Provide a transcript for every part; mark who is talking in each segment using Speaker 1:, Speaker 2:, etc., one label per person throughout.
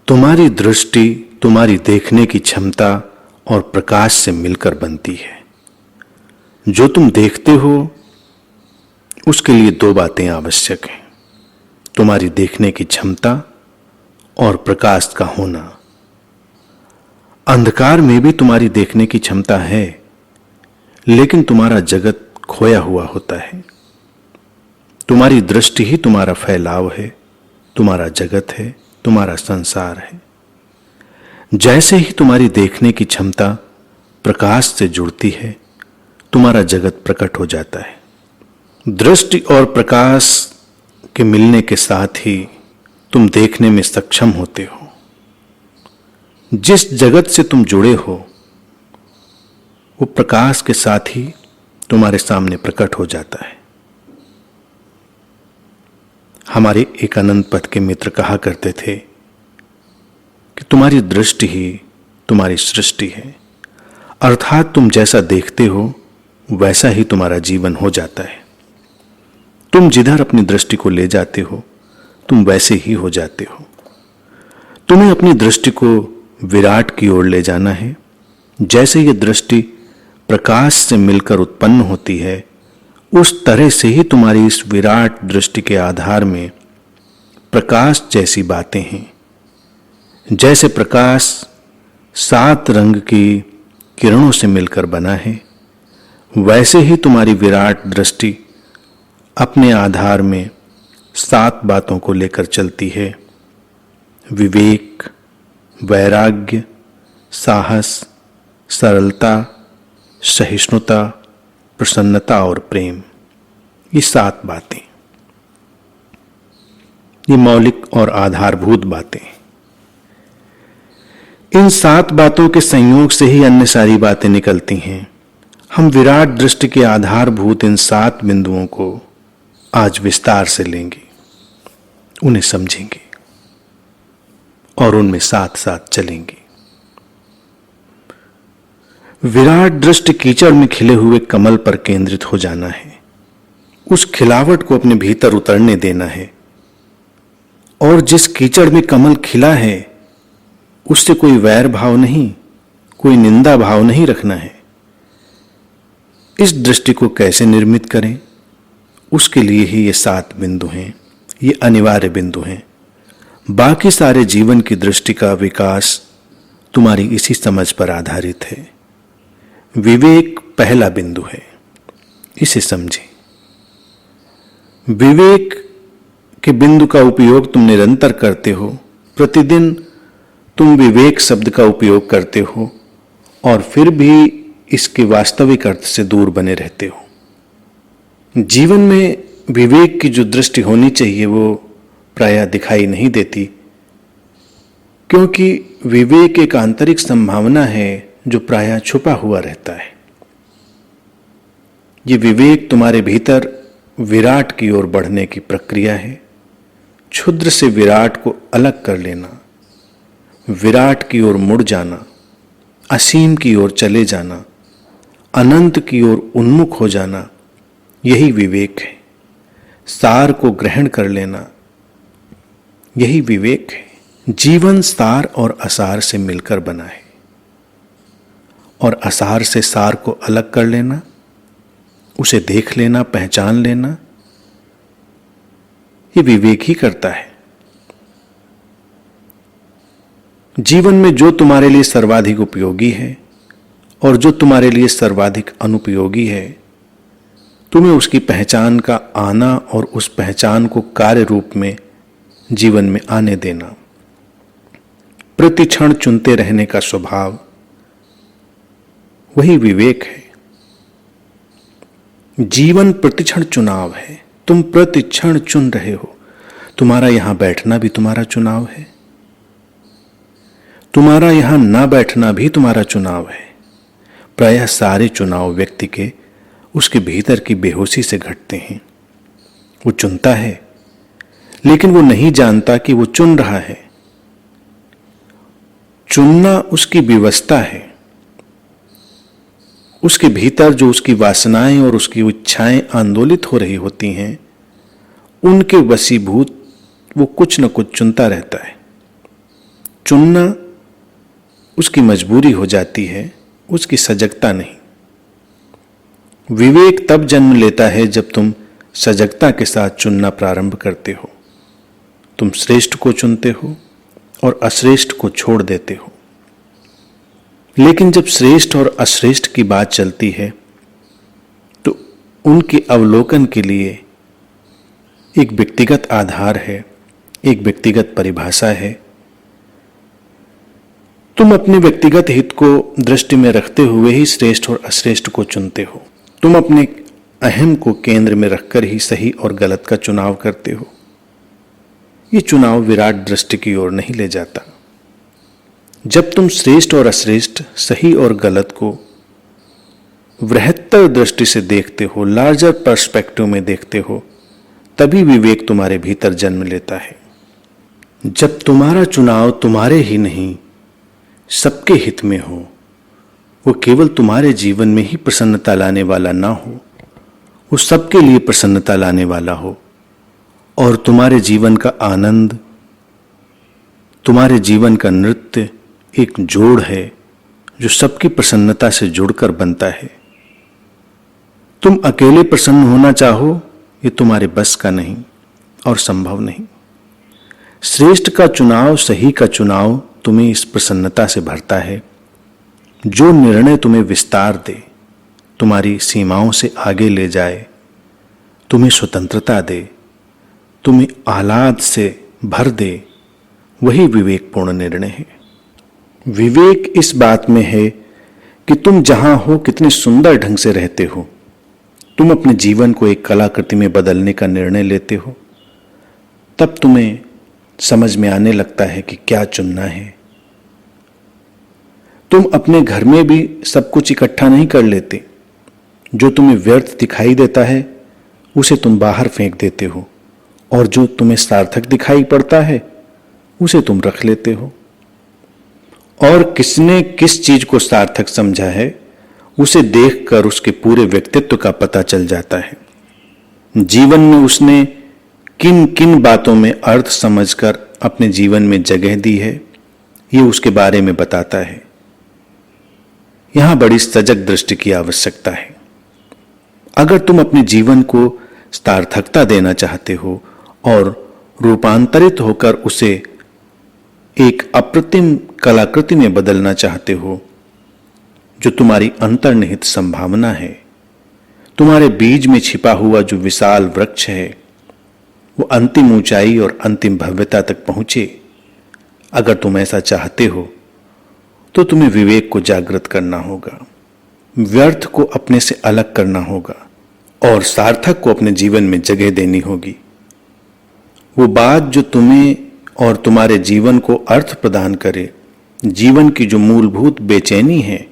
Speaker 1: तुम्हारी दृष्टि तुम्हारी देखने की क्षमता और प्रकाश से मिलकर बनती है। जो तुम देखते हो उसके लिए दो बातें आवश्यक हैं, तुम्हारी देखने की क्षमता और प्रकाश का होना। अंधकार में भी तुम्हारी देखने की क्षमता है, लेकिन तुम्हारा जगत खोया हुआ होता है। तुम्हारी दृष्टि ही तुम्हारा फैलाव है, तुम्हारा जगत है, तुम्हारा संसार है। जैसे ही तुम्हारी देखने की क्षमता प्रकाश से जुड़ती है, तुम्हारा जगत प्रकट हो जाता है। दृष्टि और प्रकाश के मिलने के साथ ही तुम देखने में सक्षम होते हो। जिस जगत से तुम जुड़े हो वो प्रकाश के साथ ही तुम्हारे सामने प्रकट हो जाता है। हमारे एक अनंत पथ के मित्र कहा करते थे कि तुम्हारी दृष्टि ही तुम्हारी सृष्टि है, अर्थात तुम जैसा देखते हो वैसा ही तुम्हारा जीवन हो जाता है। तुम जिधर अपनी दृष्टि को ले जाते हो तुम वैसे ही हो जाते हो। तुम्हें अपनी दृष्टि को विराट की ओर ले जाना है। जैसे ये दृष्टि प्रकाश से मिलकर उत्पन्न होती है, उस तरह से ही तुम्हारी इस विराट दृष्टि के आधार में प्रकाश जैसी बातें हैं। जैसे प्रकाश 7 रंग की किरणों से मिलकर बना है, वैसे ही तुम्हारी विराट दृष्टि अपने आधार में 7 बातों को लेकर चलती है। विवेक, वैराग्य, साहस, सरलता, सहिष्णुता, प्रसन्नता और प्रेम। ये 7 बातें, ये मौलिक और आधारभूत बातें। इन 7 बातों के संयोग से ही अन्य सारी बातें निकलती हैं। हम विराट दृष्टि के आधारभूत इन 7 बिंदुओं को आज विस्तार से लेंगे, उन्हें समझेंगे और उनमें साथ साथ चलेंगे। विराट दृष्टि कीचड़ में खिले हुए कमल पर केंद्रित हो जाना है। उस खिलावट को अपने भीतर उतरने देना है और जिस कीचड़ में कमल खिला है उससे कोई वैर भाव नहीं, कोई निंदा भाव नहीं रखना है। इस दृष्टि को कैसे निर्मित करें, उसके लिए ही ये 7 बिंदु हैं, ये अनिवार्य बिंदु हैं। बाकी सारे जीवन की दृष्टि का विकास तुम्हारी इसी समझ पर आधारित है। विवेक पहला बिंदु है, इसे समझें। विवेक के बिंदु का उपयोग तुम निरंतर करते हो। प्रतिदिन तुम विवेक शब्द का उपयोग करते हो और फिर भी इसके वास्तविक अर्थ से दूर बने रहते हो। जीवन में विवेक की जो दृष्टि होनी चाहिए वो प्रायः दिखाई नहीं देती, क्योंकि विवेक एक आंतरिक संभावना है जो प्रायः छुपा हुआ रहता है। ये विवेक तुम्हारे भीतर विराट की ओर बढ़ने की प्रक्रिया है। क्षुद्र से विराट को अलग कर लेना, विराट की ओर मुड़ जाना, असीम की ओर चले जाना, अनंत की ओर उन्मुख हो जाना, यही विवेक है। सार को ग्रहण कर लेना, यही विवेक है। जीवन सार और असार से मिलकर बना है और असार से सार को अलग कर लेना, उसे देख लेना, पहचान लेना, ये विवेक ही करता है। जीवन में जो तुम्हारे लिए सर्वाधिक उपयोगी है और जो तुम्हारे लिए सर्वाधिक अनुपयोगी है, तुम्हें उसकी पहचान का आना और उस पहचान को कार्य रूप में जीवन में आने देना। प्रतिक्षण चुनते रहने का स्वभाव, वही विवेक है। जीवन प्रतिक्षण चुनाव है। तुम प्रतिक्षण चुन रहे हो। तुम्हारा यहां बैठना भी तुम्हारा चुनाव है, तुम्हारा यहां ना बैठना भी तुम्हारा चुनाव है। प्रायः सारे चुनाव व्यक्ति के उसके भीतर की बेहोशी से घटते हैं। वो चुनता है लेकिन वो नहीं जानता कि वो चुन रहा है। चुनना उसकी विवशता है। उसके भीतर जो उसकी वासनाएं और उसकी इच्छाएं आंदोलित हो रही होती हैं, उनके वशीभूत वो कुछ न कुछ चुनता रहता है। चुनना उसकी मजबूरी हो जाती है, उसकी सजगता नहीं। विवेक तब जन्म लेता है जब तुम सजगता के साथ चुनना प्रारंभ करते हो। तुम श्रेष्ठ को चुनते हो और अश्रेष्ठ को छोड़ देते हो। लेकिन जब श्रेष्ठ और अश्रेष्ठ की बात चलती है तो उनके अवलोकन के लिए एक व्यक्तिगत आधार है, एक व्यक्तिगत परिभाषा है। तुम अपने व्यक्तिगत हित को दृष्टि में रखते हुए ही श्रेष्ठ और अश्रेष्ठ को चुनते हो। तुम अपने अहम को केंद्र में रखकर ही सही और गलत का चुनाव करते हो। ये चुनाव विराट दृष्टि की ओर नहीं ले जाता। जब तुम श्रेष्ठ और अश्रेष्ठ, सही और गलत को वृहत्तर दृष्टि से देखते हो, लार्जर पर्सपेक्टिव में देखते हो, तभी विवेक तुम्हारे भीतर जन्म लेता है। जब तुम्हारा चुनाव तुम्हारे ही नहीं सबके हित में हो, वो केवल तुम्हारे जीवन में ही प्रसन्नता लाने वाला ना हो, वो सबके लिए प्रसन्नता लाने वाला हो और तुम्हारे जीवन का आनंद, तुम्हारे जीवन का नृत्य एक जोड़ है जो सबकी प्रसन्नता से जुड़कर बनता है। तुम अकेले प्रसन्न होना चाहो, ये तुम्हारे बस का नहीं और संभव नहीं। श्रेष्ठ का चुनाव, सही का चुनाव तुम्हें इस प्रसन्नता से भरता है जो निर्णय तुम्हें विस्तार दे, तुम्हारी सीमाओं से आगे ले जाए, तुम्हें स्वतंत्रता दे, तुम्हें आह्लाद से भर दे, वही विवेकपूर्ण निर्णय है। विवेक इस बात में है कि तुम जहां हो कितने सुंदर ढंग से रहते हो। तुम अपने जीवन को एक कलाकृति में बदलने का निर्णय लेते हो, तब तुम्हें समझ में आने लगता है कि क्या चुनना है। तुम अपने घर में भी सब कुछ इकट्ठा नहीं कर लेते। जो तुम्हें व्यर्थ दिखाई देता है उसे तुम बाहर फेंक देते हो और जो तुम्हें सार्थक दिखाई पड़ता है उसे तुम रख लेते हो। और किसने किस चीज को सार्थक समझा है उसे देखकर उसके पूरे व्यक्तित्व का पता चल जाता है। जीवन में उसने किन किन बातों में अर्थ समझकर अपने जीवन में जगह दी है, ये उसके बारे में बताता है। यहां बड़ी सजग दृष्टि की आवश्यकता है। अगर तुम अपने जीवन को सार्थकता देना चाहते हो और रूपांतरित होकर उसे एक अप्रतिम कलाकृति में बदलना चाहते हो, जो तुम्हारी अंतर्निहित संभावना है, तुम्हारे बीज में छिपा हुआ जो विशाल वृक्ष है, वो अंतिम ऊंचाई और अंतिम भव्यता तक पहुंचे, अगर तुम ऐसा चाहते हो तो तुम्हें विवेक को जागृत करना होगा, व्यर्थ को अपने से अलग करना होगा और सार्थक को अपने जीवन में जगह देनी होगी। वो बात जो तुम्हें और तुम्हारे जीवन को अर्थ प्रदान करे, जीवन की जो मूलभूत बेचैनी है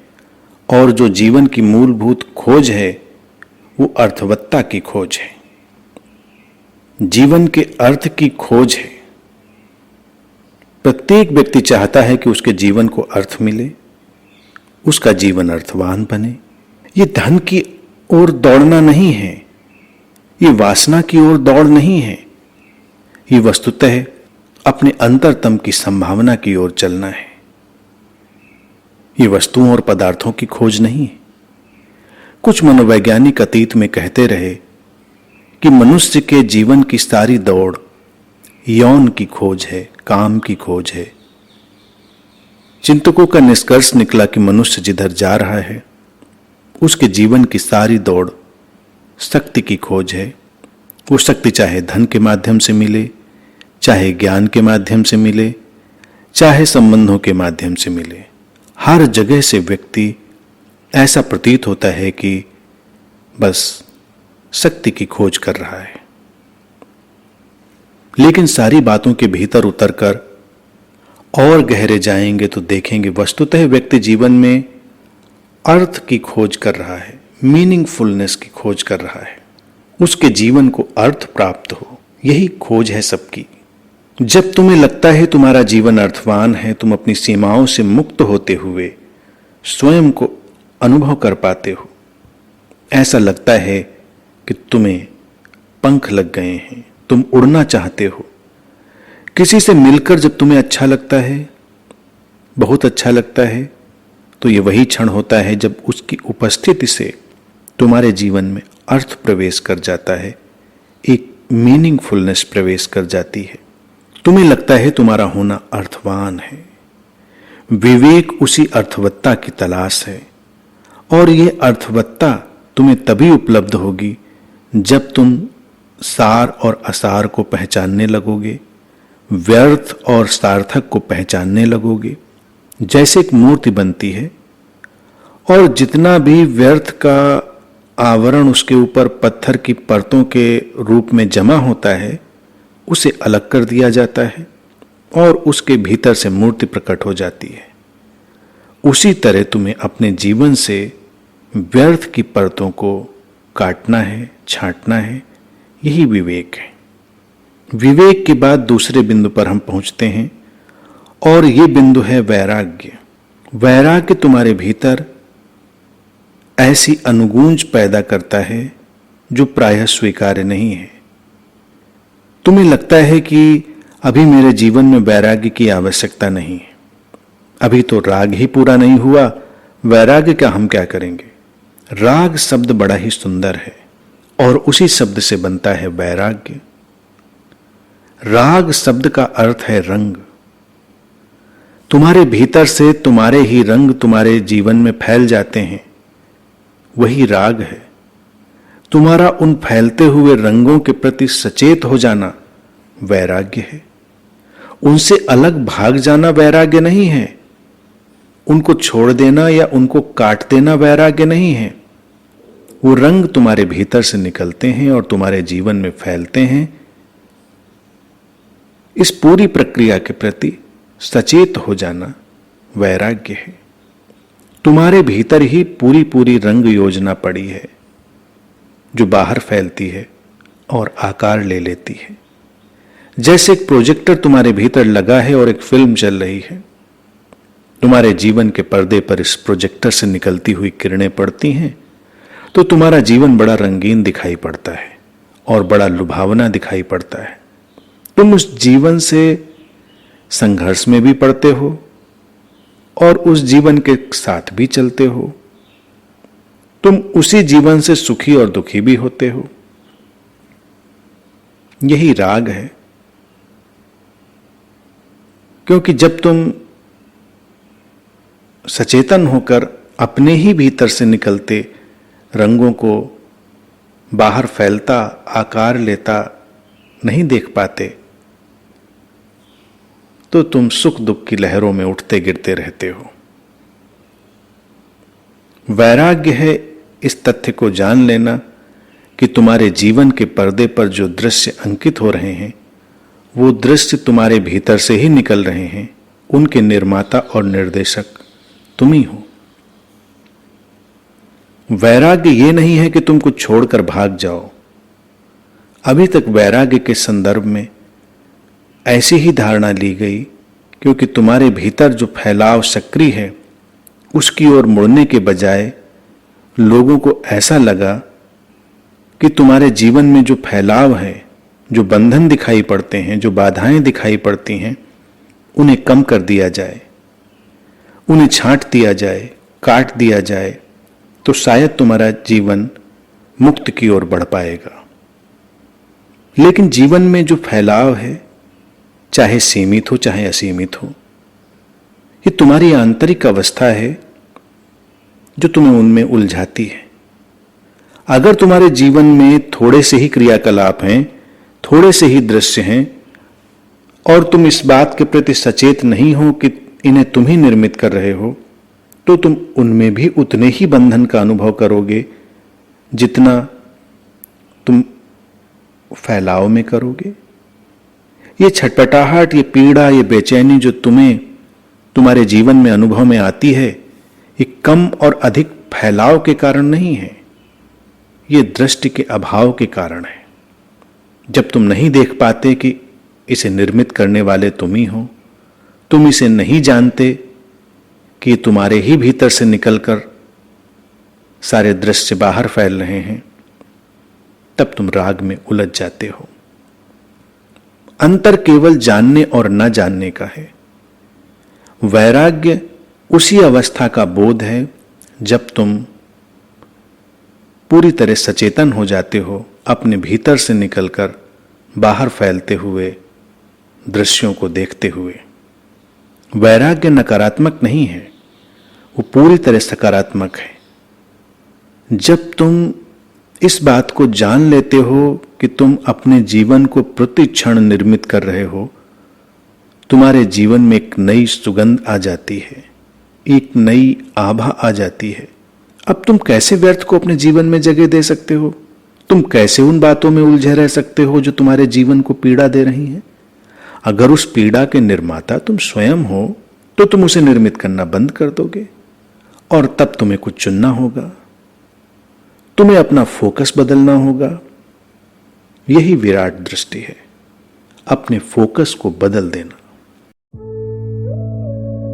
Speaker 1: और जो जीवन की मूलभूत खोज है, वो अर्थवत्ता की खोज है, जीवन के अर्थ की खोज है। प्रत्येक व्यक्ति चाहता है कि उसके जीवन को अर्थ मिले, उसका जीवन अर्थवान बने। ये धन की ओर दौड़ना नहीं है, ये वासना की ओर दौड़ नहीं है, ये वस्तुतः अपने अंतरतम की संभावना की ओर चलना है। ये वस्तुओं और पदार्थों की खोज नहीं है। कुछ मनोवैज्ञानिक अतीत में कहते रहे कि मनुष्य के जीवन की सारी दौड़ यौन की खोज है, काम की खोज है। चिंतकों का निष्कर्ष निकला कि मनुष्य जिधर जा रहा है उसके जीवन की सारी दौड़ शक्ति की खोज है। वो शक्ति चाहे धन के माध्यम से मिले, चाहे ज्ञान के माध्यम से मिले, चाहे संबंधों के माध्यम से मिले, हर जगह से व्यक्ति ऐसा प्रतीत होता है कि बस शक्ति की खोज कर रहा है। लेकिन सारी बातों के भीतर उतरकर और गहरे जाएंगे तो देखेंगे वस्तुतः व्यक्ति जीवन में अर्थ की खोज कर रहा है, मीनिंगफुलनेस की खोज कर रहा है। उसके जीवन को अर्थ प्राप्त हो, यही खोज है सबकी। जब तुम्हें लगता है तुम्हारा जीवन अर्थवान है, तुम अपनी सीमाओं से मुक्त होते हुए स्वयं को अनुभव कर पाते हो। ऐसा लगता है कि तुम्हें पंख लग गए हैं, तुम उड़ना चाहते हो। किसी से मिलकर जब तुम्हें अच्छा लगता है बहुत अच्छा लगता है, तो ये वही क्षण होता है जब उसकी उपस्थिति से तुम्हारे जीवन में अर्थ प्रवेश कर जाता है, एक मीनिंगफुलनेस प्रवेश कर जाती है। तुम्हें लगता है तुम्हारा होना अर्थवान है। विवेक उसी अर्थवत्ता की तलाश है, और ये अर्थवत्ता तुम्हें तभी उपलब्ध होगी जब तुम सार और असार को पहचानने लगोगे, व्यर्थ और सार्थक को पहचानने लगोगे। जैसे एक मूर्ति बनती है और जितना भी व्यर्थ का आवरण उसके ऊपर पत्थर की परतों के रूप में जमा होता है, उसे अलग कर दिया जाता है और उसके भीतर से मूर्ति प्रकट हो जाती है। उसी तरह तुम्हें अपने जीवन से व्यर्थ की परतों को काटना है, छांटना है। यही विवेक है। विवेक के बाद दूसरे बिंदु पर हम पहुंचते हैं, और ये बिंदु है वैराग्य। वैराग्य तुम्हारे भीतर ऐसी अनुगूंज पैदा करता है जो प्रायः स्वीकार्य नहीं है। तुम्हें लगता है कि अभी मेरे जीवन में वैराग्य की आवश्यकता नहीं है, अभी तो राग ही पूरा नहीं हुआ, वैराग्य का हम क्या करेंगे। राग शब्द बड़ा ही सुंदर है और उसी शब्द से बनता है वैराग्य। राग शब्द का अर्थ है रंग। तुम्हारे भीतर से तुम्हारे ही रंग तुम्हारे जीवन में फैल जाते हैं, वही राग है। तुम्हारा उन फैलते हुए रंगों के प्रति सचेत हो जाना वैराग्य है। उनसे अलग भाग जाना वैराग्य नहीं है, उनको छोड़ देना या उनको काट देना वैराग्य नहीं है। वो रंग तुम्हारे भीतर से निकलते हैं और तुम्हारे जीवन में फैलते हैं। इस पूरी प्रक्रिया के प्रति सचेत हो जाना वैराग्य है। तुम्हारे भीतर ही पूरी पूरी रंग योजना पड़ी है जो बाहर फैलती है और आकार ले लेती है। जैसे एक प्रोजेक्टर तुम्हारे भीतर लगा है और एक फिल्म चल रही है। तुम्हारे जीवन के पर्दे पर इस प्रोजेक्टर से निकलती हुई किरणें पड़ती हैं तो तुम्हारा जीवन बड़ा रंगीन दिखाई पड़ता है और बड़ा लुभावना दिखाई पड़ता है। तुम उस जीवन से संघर्ष में भी पड़ते हो और उस जीवन के साथ भी चलते हो। तुम उसी जीवन से सुखी और दुखी भी होते हो। यही राग है, क्योंकि जब तुम सचेतन होकर अपने ही भीतर से निकलते रंगों को बाहर फैलता, आकार लेता नहीं देख पाते, तो तुम सुख दुख की लहरों में उठते गिरते रहते हो। वैराग्य है इस तथ्य को जान लेना कि तुम्हारे जीवन के पर्दे पर जो दृश्य अंकित हो रहे हैं, वो दृश्य तुम्हारे भीतर से ही निकल रहे हैं। उनके निर्माता और निर्देशक तुम ही हो। वैराग्य ये नहीं है कि तुम कुछ छोड़कर भाग जाओ। अभी तक वैराग्य के संदर्भ में ऐसी ही धारणा ली गई, क्योंकि तुम्हारे भीतर जो फैलाव सक्रिय है उसकी ओर मुड़ने के बजाय लोगों को ऐसा लगा कि तुम्हारे जीवन में जो फैलाव है, जो बंधन दिखाई पड़ते हैं, जो बाधाएं दिखाई पड़ती हैं, उन्हें कम कर दिया जाए, उन्हें छांट दिया जाए, काट दिया जाए, तो शायद तुम्हारा जीवन मुक्त की ओर बढ़ पाएगा। लेकिन जीवन में जो फैलाव है, चाहे सीमित हो चाहे असीमित हो, ये तुम्हारी आंतरिक अवस्था है जो तुम्हें उनमें उलझाती है। अगर तुम्हारे जीवन में थोड़े से ही क्रियाकलाप हैं, थोड़े से ही दृश्य हैं, और तुम इस बात के प्रति सचेत नहीं हो कि इन्हें तुम ही निर्मित कर रहे हो, तो तुम उनमें भी उतने ही बंधन का अनुभव करोगे जितना तुम फैलाव में करोगे। ये छटपटाहट, ये पीड़ा, ये बेचैनी जो तुम्हें तुम्हारे जीवन में अनुभव में आती है, ये कम और अधिक फैलाव के कारण नहीं है, ये दृष्टि के अभाव के कारण है। जब तुम नहीं देख पाते कि इसे निर्मित करने वाले तुम ही हो, तुम इसे नहीं जानते कि ये तुम्हारे ही भीतर से निकलकर सारे दृश्य बाहर फैल रहे हैं, तब तुम राग में उलझ जाते हो। अंतर केवल जानने और न जानने का है। वैराग्य उसी अवस्था का बोध है जब तुम पूरी तरह सचेतन हो जाते हो, अपने भीतर से निकलकर बाहर फैलते हुए दृश्यों को देखते हुए। वैराग्य नकारात्मक नहीं है, वो पूरी तरह सकारात्मक है। जब तुम इस बात को जान लेते हो कि तुम अपने जीवन को प्रति क्षण निर्मित कर रहे हो, तुम्हारे जीवन में एक नई सुगंध आ जाती है, एक नई आभा आ जाती है। अब तुम कैसे व्यर्थ को अपने जीवन में जगह दे सकते हो? तुम कैसे उन बातों में उलझे रह सकते हो जो तुम्हारे जीवन को पीड़ा दे रही हैं? अगर उस पीड़ा के निर्माता तुम स्वयं हो तो तुम उसे निर्मित करना बंद कर दोगे और तब तुम्हें कुछ चुनना होगा, तुम्हें अपना फोकस बदलना होगा। यही विराट दृष्टि है, अपने फोकस को बदल देना।